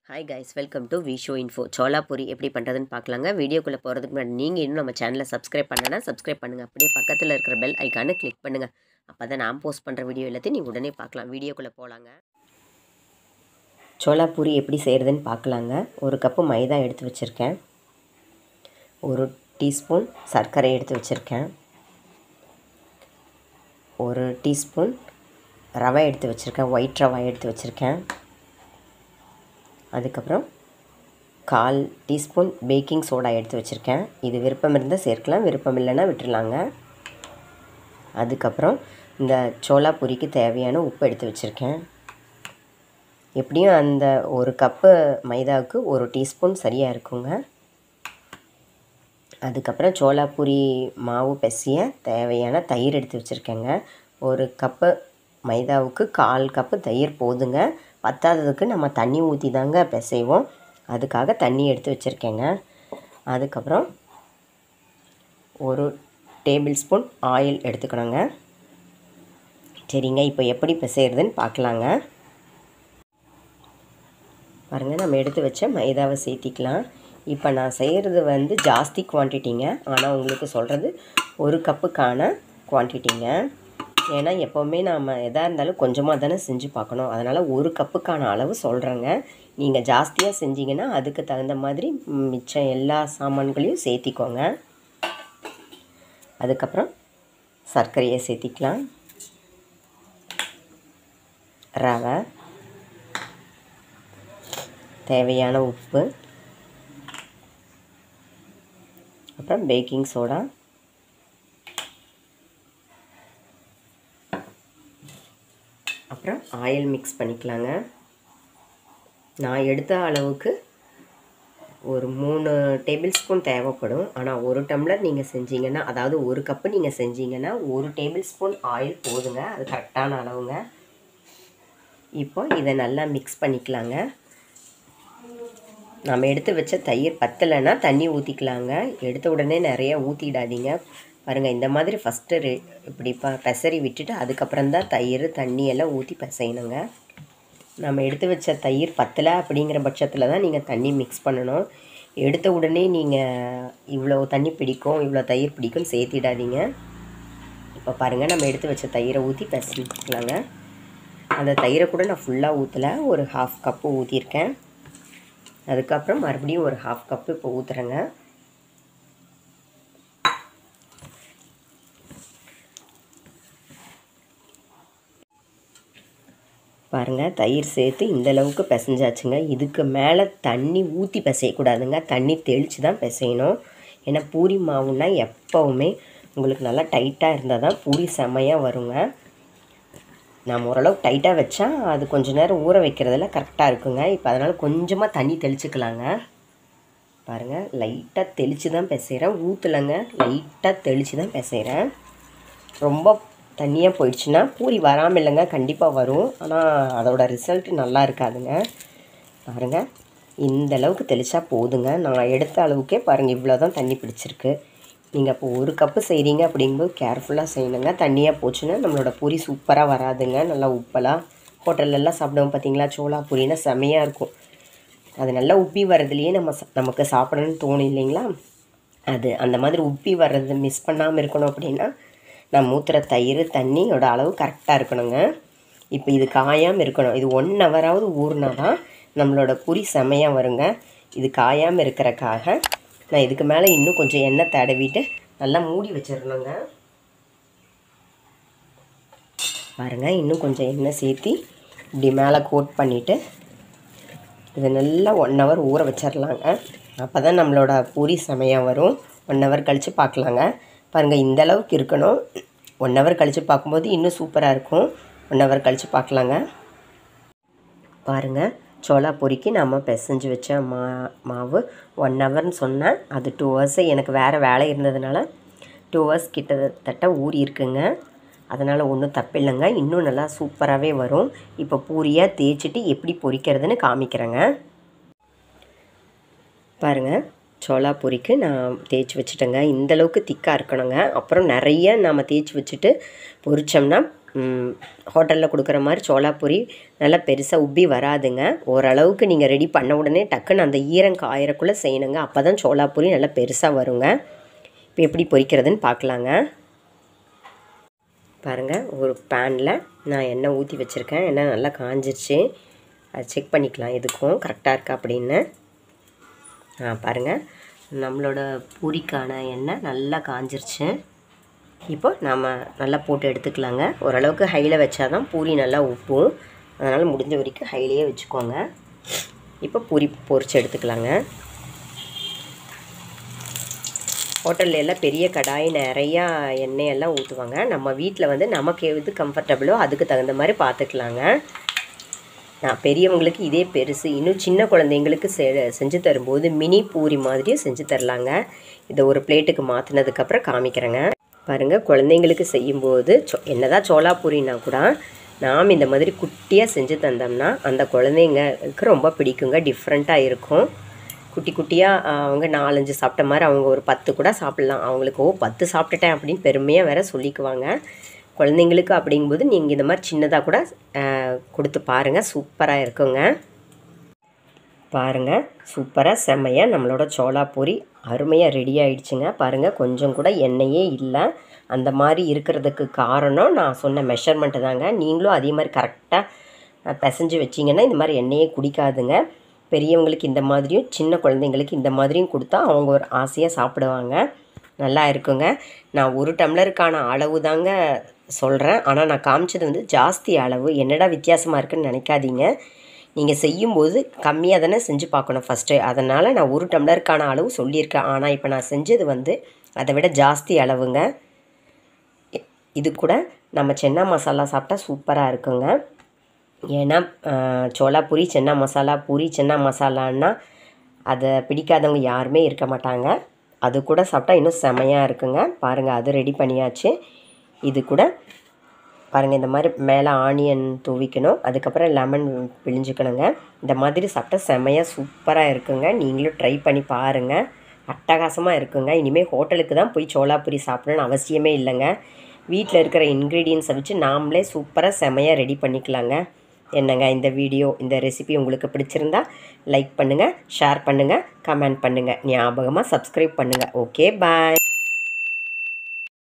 Hi guys, welcome to Visho Info. Chola Puri எப்படி பண்ணுறதுன்னு பார்க்கலாங்க. வீடியோக்குள்ளே போகிறதுக்கு முன்னாடி நீங்கள் இன்னும் நம்ம சேனலை சப்ஸ்கிரைப் பண்ணனா சப்ஸ்கிரைப் பண்ணுங்கள். அப்படியே பக்கத்தில் இருக்கிற பெல் ஐக்கானை கிளிக் பண்ணுங்கள். அப்போ தான் நான் போஸ்ட் பண்ணுற வீடியோ எல்லாத்தையும் நீங்கள் உடனே பார்க்கலாம். வீடியோக்குள்ளே போகலாங்க. சோளா பூரி எப்படி செய்கிறதுன்னு பார்க்கலாங்க. ஒரு கப்பு மைதா எடுத்து வச்சுருக்கேன். ஒரு டீஸ்பூன் சர்க்கரை எடுத்து வச்சுருக்கேன். ஒரு டீஸ்பூன் ரவை எடுத்து வச்சுருக்கேன். ஒயிட் ரவை எடுத்து வச்சுருக்கேன். அதுக்கப்புறம் 1/4 டீஸ்பூன் பேக்கிங் சோடா எடுத்து வச்சுருக்கேன். இது விருப்பம் இருந்தால் சேர்க்கலாம், விருப்பம் இல்லைன்னா விட்டுடலாங்க. அதுக்கப்புறம் இந்த சோளா பூரிக்கு தேவையான உப்பு எடுத்து வச்சுருக்கேன். எப்படியும் அந்த ஒரு கப்பு மைதாவுக்கு 1 டீஸ்பூன் சரியாக இருக்குங்க. அதுக்கப்புறம் சோளா பூரி மாவு பிசைய தேவையான தயிர் எடுத்து வச்சுருக்கேங்க. ஒரு கப்பு மைதாவுக்கு 1/4 கப்பு தயிர் போதுங்க. பத்தாததுக்கு நம்ம தண்ணி ஊற்றி தாங்க பிசைவோம். அதுக்காக தண்ணி எடுத்து வச்சுருக்கேங்க. அதுக்கப்புறம் 1 டேபிள் ஸ்பூன் ஆயில் எடுத்துக்கணுங்க. சரிங்க, இப்போ எப்படி பிசைகிறதுன்னு பார்க்கலாங்க. பாருங்கள், நம்ம எடுத்து வச்ச மைதாவை சேர்த்திக்கலாம். இப்போ நான் செய்கிறது ஜாஸ்தி குவான்டிட்டிங்க. ஆனால் உங்களுக்கு சொல்கிறது 1 கப்புக்கான குவான்டிட்டிங்க. ஏன்னா எப்போவுமே நாம் எதாக இருந்தாலும் கொஞ்சமாக தானே செஞ்சு பார்க்கணும். அதனால் 1 கப்புக்கான அளவு சொல்கிறேங்க. நீங்கள் ஜாஸ்தியாக செஞ்சிங்கன்னா அதுக்கு தகுந்த மாதிரி மிச்சம் எல்லா சாமான்களையும் சேர்த்திக்கோங்க. அதுக்கப்புறம் சர்க்கரையை சேர்த்திக்கலாம். ரவை, தேவையான உப்பு, அப்புறம் பேக்கிங் சோடா, அப்புறம் ஆயில் மிக்ஸ் பண்ணிக்கலாங்க. நான் எடுத்த அளவுக்கு ஒரு 3 டேபிள் ஸ்பூன் தேவைப்படும். ஆனால் 1 டம்ளர் நீங்கள் செஞ்சீங்கன்னா, அதாவது 1 கப்பு நீங்கள் செஞ்சீங்கன்னா 1 டேபிள் ஸ்பூன் ஆயில் போதுங்க. அது கரெக்டான அளவுங்க. இப்போ இதை நல்லா மிக்ஸ் பண்ணிக்கலாங்க. நம்ம எடுத்து வச்ச தயிர் பத்தலைன்னா தண்ணி ஊற்றிக்கலாங்க. எடுத்த உடனே நிறைய ஊற்றிடாதீங்க. பாருங்கள், இந்த மாதிரி ஃபஸ்ட்டு இப்படி பெசரி விட்டுட்டு அதுக்கப்புறம் தான் தயிர் தண்ணி எல்லாம் ஊற்றி பிசையணுங்க. நம்ம எடுத்து வச்ச தயிர் பத்தலை அப்படிங்கிற பட்சத்தில் தான் நீங்கள் தண்ணி மிக்ஸ் பண்ணணும். எடுத்த உடனே நீங்கள் இவ்வளோ தண்ணி பிடிக்கும், இவ்வளோ தயிர் பிடிக்கும்னு சேர்த்திடாதீங்க. இப்போ பாருங்கள், நம்ம எடுத்து வச்ச தயிரை ஊற்றி பிசைக்கலாங்க. அந்த தயிரை கூட நான் ஃபுல்லாக ஊற்றலை, ஒரு 1/2 கப்பு ஊற்றிருக்கேன். அதுக்கப்புறம் மறுபடியும் ஒரு 1/2 கப்பு இப்போ ஊற்றுறேங்க. பாருங்கள், தயிர் சேர்த்து இந்தளவுக்கு பிசைஞ்சாச்சுங்க. இதுக்கு மேலே தண்ணி ஊற்றி பிசையக்கூடாதுங்க. தண்ணி தெளித்து தான் பிசையணும். ஏன்னா பூரி மாவுன்னா எப்போவுமே உங்களுக்கு நல்லா டைட்டாக இருந்தால் தான் பூரி செம்மையாக வருங்க. நம்ம ஓரளவுக்கு டைட்டாக வச்சா அது கொஞ்சம் நேரம் ஊற வைக்கிறதுல கரெக்டாக இருக்குங்க. இப்போ அதனால் கொஞ்சமாக தண்ணி தெளிச்சுக்கலாங்க. பாருங்கள், லைட்டாக தெளித்து தான் பிசைகிறேன், ஊற்றலைங்க. லைட்டாக தெளித்து தான் பிசைகிறேன். ரொம்ப தண்ணியாக போயிடுச்சுன்னா பூரி வராமல் இல்லைங்க, கண்டிப்பாக வரும். ஆனால் அதோட ரிசல்ட்டு நல்லா இருக்காதுங்க. பாருங்கள், இந்த அளவுக்கு தெளித்தா போதுங்க. நான் எடுத்த அளவுக்கே பாருங்கள் இவ்வளோ தான் தண்ணி பிடிச்சிருக்கு. நீங்கள் இப்போ 1 கப்பு செய்கிறீங்க அப்படிங்கும்போது கேர்ஃபுல்லாக செய்யணுங்க. தண்ணியாக போச்சுன்னா நம்மளோட பூரி சூப்பராக வராதுங்க. நல்லா உப்பலாக ஹோட்டல்லலாம் சாப்பிடுவோம் பார்த்தீங்களா, சோளா பூரின்னா செமையாக இருக்கும். அது நல்லா உப்பி வர்றதுலேயே நமக்கு சாப்பிடணும்னு தோணும் இல்லைங்களா. அது அந்த மாதிரி உப்பி வர்றது மிஸ் பண்ணாமல் இருக்கணும் அப்படின்னா நம்ம ஊற்றுற தயிர் தண்ணியோட அளவு கரெக்டாக இருக்கணுங்க. இப்போ இது காயாமல் இருக்கணும். இது 1 ஹவராவது ஊறினா தான் நம்மளோட பூரி செமையாக வருங்க. இது காயாமல் இருக்கிறக்காக நான் இதுக்கு மேலே இன்னும் கொஞ்சம் எண்ணெய் தடவிட்டு நல்லா மூடி வச்சிடணுங்க. பாருங்கள், இன்னும் கொஞ்சம் எண்ணெய் சேர்த்தி இப்படி மேலே கோட் பண்ணிவிட்டு இது நல்லா 1 ஹவர் ஊற வச்சிடலாங்க. அப்போ தான் நம்மளோட பூரி செமையாக வரும். 1 ஹவர் கழித்து பார்க்கலாங்க. பாருங்கள், இந்த அளவுக்கு இருக்கணும். 1 ஹவர் கழித்து பார்க்கும்போது இன்னும் சூப்பராக இருக்கும். 1 ஹவர் கழித்து பார்க்கலாங்க. பாருங்கள், சோளா பூரிக்கு நம்ம பிசைஞ்சு வச்ச மாவு 1 ஹவர்னு சொன்னேன். அது 2 ஹவர்ஸ் எனக்கு வேறு வேலை இருந்ததுனால 2 ஹவர்ஸ் கிட்டத்தட்ட ஊறி இருக்குங்க. அதனால் ஒன்றும் தப்பில்லைங்க. இன்னும் நல்லா சூப்பராகவே வரும். இப்போ பூரியாக தேய்ச்சிட்டு எப்படி பொரிக்கிறதுன்னு காமிக்கிறேங்க. பாருங்கள், சோளா பூரிக்கு நான் தேய்ச்சி வச்சுட்டேங்க. இந்தளவுக்கு திக்காக இருக்கணுங்க. அப்புறம் நிறைய நம்ம தேய்ச்சி வச்சுட்டு பொரித்தோம்னா ஹோட்டலில் கொடுக்குற மாதிரி சோளா பூரி நல்லா பெருசாக உப்பி வராதுங்க. ஓரளவுக்கு நீங்கள் ரெடி பண்ண உடனே டக்குன்னு அந்த ஈரம் காயறக்குள்ளே செய்யணுங்க. அப்போ தான் சோளா பூரி நல்லா பெருசாக வருங்க. இப்போ எப்படி பொரிக்கிறதுன்னு பார்க்கலாங்க. பாருங்கள், ஒரு பேனில் நான் எண்ணெய் ஊற்றி வச்சுருக்கேன். எண்ணெய் நல்லா காஞ்சிருச்சு. அதை செக் பண்ணிக்கலாம் எதுக்கும் கரெக்டாக இருக்கா அப்படின்னு. பாருங்கள், நம்மளோட பூரிக்கான எண்ணெய் நல்லா காஞ்சிருச்சு. இப்போ நாம் நல்லா போட்டு எடுத்துக்கலாங்க. ஓரளவுக்கு ஹையில் வச்சா தான் பூரி நல்லா உப்பும். அதனால் முடிஞ்ச வரைக்கும் ஹையிலேயே வச்சுக்கோங்க. இப்போ பூரி பொரித்து எடுத்துக்கலாங்க. ஹோட்டலில் எல்லாம் பெரிய கடாய் நிறையா எண்ணெயெல்லாம் ஊற்றுவாங்க. நம்ம வீட்டில் வந்து நமக்கு எது கம்ஃபர்டபுளோ அதுக்கு தகுந்த மாதிரி பார்த்துக்கலாங்க. பெரியவங்களுக்கு இதே பெருசு. இன்னும் சின்ன குழந்தைங்களுக்கு செஞ்சு தரும்போது மினி பூரி மாதிரியும் செஞ்சு தரலாங்க. இதை ஒரு பிளேட்டுக்கு மாற்றினதுக்கப்புறம் காமிக்கிறேங்க. பாருங்கள், குழந்தைங்களுக்கு செய்யும்போது என்னதான் சோளா பூரின்னா கூட நாம் இந்த மாதிரி குட்டியாக செஞ்சு தந்தோம்னா அந்த குழந்தைங்களுக்கு ரொம்ப பிடிக்குங்க. டிஃப்ரெண்ட்டாக இருக்கும். குட்டி குட்டியாக அவங்க 4-5 சாப்பிட்ட மாதிரி அவங்க ஒரு 10 கூட சாப்பிட்லாம். அவங்களுக்கு 10 சாப்பிட்டுட்டேன் அப்படின்னு பெருமையாக வேறு சொல்லிக்குவாங்க. குழந்தைங்களுக்கு அப்படிங்கும்போது நீங்கள் இந்த மாதிரி சின்னதாக கூட கொடுத்து பாருங்கள். சூப்பராக இருக்குங்க. பாருங்கள், சூப்பராக செம்மையாக நம்மளோட சோளா பூரி அருமையாக ரெடி ஆகிடுச்சுங்க. பாருங்கள், கொஞ்சம் கூட எண்ணெயே இல்லை. அந்த மாதிரி இருக்கிறதுக்கு காரணம் நான் சொன்ன மெஷர்மெண்ட்டு தாங்க. நீங்களும் அதே மாதிரி கரெக்டாக பிசைஞ்சு வச்சிங்கன்னா இந்த மாதிரி எண்ணெயே குடிக்காதுங்க. பெரியவங்களுக்கு இந்த மாதிரியும் சின்ன குழந்தைங்களுக்கு இந்த மாதிரியும் கொடுத்தா அவங்க ஒரு ஆசையாக சாப்பிடுவாங்க. நல்லா இருக்குங்க. நான் 1 டம்ளருக்கான அளவு தாங்க சொல்கிறேன். ஆனால் நான் காமிச்சது வந்து ஜாஸ்தி அளவு. என்னடா வித்தியாசமாக இருக்குதுன்னு நினைக்காதீங்க. நீங்கள் செய்யும்போது கம்மியாக தானே செஞ்சு பார்க்கணும் ஃபஸ்ட்டு. அதனால் நான் 1 டம்ளருக்கான அளவு சொல்லியிருக்கேன். ஆனால் இப்போ நான் செஞ்சது வந்து அதை விட ஜாஸ்தி அளவுங்க. இது கூட நம்ம சென்னா மசாலா சாப்பிட்டா சூப்பராக இருக்குங்க. ஏன்னா சோளா பூரி சென்னா மசாலா, பூரி சென்னா மசாலான்னா அதை பிடிக்காதவங்க யாருமே இருக்க மாட்டாங்க. அது கூட சாப்பிட்டா இன்னும் செமையாக இருக்குங்க. பாருங்கள், அது ரெடி பண்ணியாச்சு. இது கூட பாருங்கள், இந்த மாதிரி மேலே ஆனியன் தூவிக்கணும். அதுக்கப்புறம் லெமன் பிழிஞ்சுக்கணுங்க. இந்த மாதிரி சாப்பிட்டா செமையாக சூப்பராக இருக்குங்க. நீங்களும் ட்ரை பண்ணி பாருங்கள். அட்டகாசமாக இருக்குங்க. இனிமேல் ஹோட்டலுக்கு தான் போய் சோளா பூரி சாப்பிடணும்னு அவசியமே இல்லைங்க. வீட்டில் இருக்கிற இன்க்ரீடியன்ஸை வச்சு நாமளே சூப்பராக செமையாக ரெடி பண்ணிக்கலாங்க. என்னங்க, இந்த ரெசிபி உங்களுக்கு பிடிச்சிருந்தா லைக் பண்ணுங்கள், ஷேர் பண்ணுங்கள், கமெண்ட் பண்ணுங்கள். ஞாபகமாக சப்ஸ்கிரைப் பண்ணுங்கள். ஓகே, பாய்.